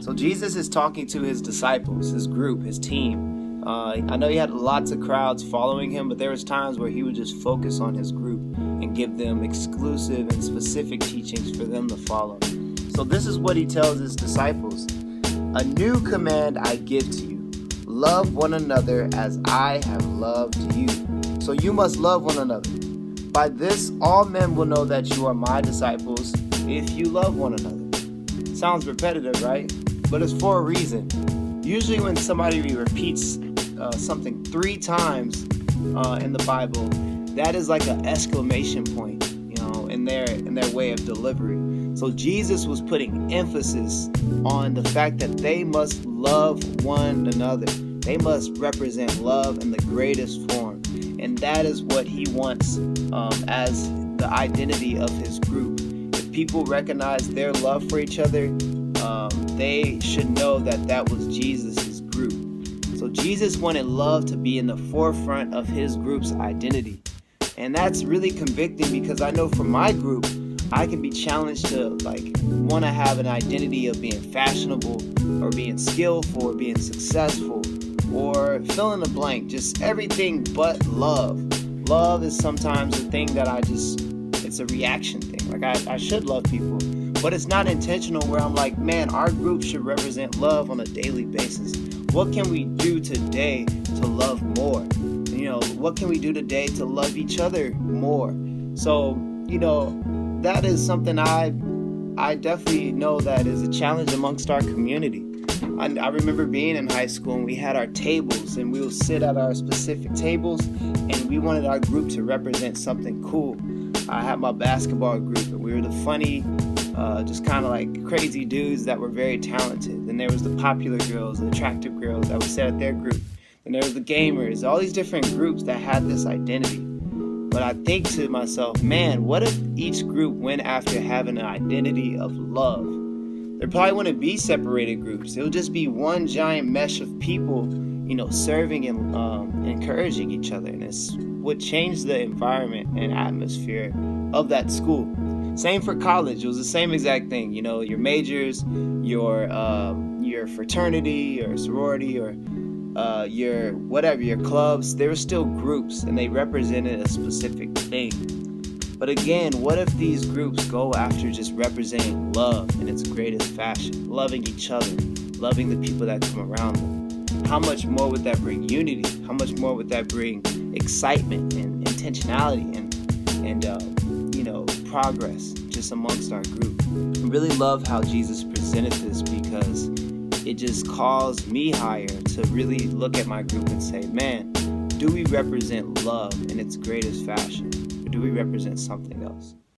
So Jesus is talking to his disciples, his group, his team. I know he had lots of crowds following him, but there was times where he would just focus on his group and give them exclusive and specific teachings for them to follow. So this is what he tells his disciples. A new command I give to you. Love one another as I have loved you. So you must love one another. By this, all men will know that you are my disciples if you love one another. Sounds repetitive, right? But it's for a reason. Usually when somebody repeats something 3 times in the Bible, that is like an exclamation point, in their way of delivery. So Jesus was putting emphasis on the fact that they must love one another. They must represent love in the greatest form. And that is what he wants as the identity of his group. If people recognize their love for each other, they should know that that was Jesus' group. So Jesus wanted love to be in the forefront of his group's identity. And that's really convicting because I know for my group, I can be challenged to want to have an identity of being fashionable or being skillful or being successful or fill in the blank, just everything but love. Love is sometimes a thing that it's a reaction thing. I should love people, but it's not intentional where I'm like, man, our group should represent love on a daily basis. What can we do today to love more? What can we do today to love each other more? So, that is something I definitely know that is a challenge amongst our community. I remember being in high school and we had our tables and we would sit at our specific tables and we wanted our group to represent something cool. I had my basketball group and we were the funny, just kind of like crazy dudes that were very talented. And there was the popular girls, the attractive girls that would sit at their group. And there was the gamers, all these different groups that had this identity. But I think to myself, man, what if each group went after having an identity of love? There probably wouldn't be separated groups. It would just be one giant mesh of people, serving and encouraging each other. And it would change the environment and atmosphere of that school. Same for college. It was the same exact thing. Your majors, your fraternity or sorority or your clubs, they were still groups and they represented a specific thing. But again, what if these groups go after just representing love in its greatest fashion, loving each other, loving the people that come around them? How much more would that bring unity? How much more would that bring excitement and intentionality and progress just amongst our group? I really love how Jesus presented this because it just calls me higher to really look at my group and say, man, do we represent love in its greatest fashion? Or do we represent something else?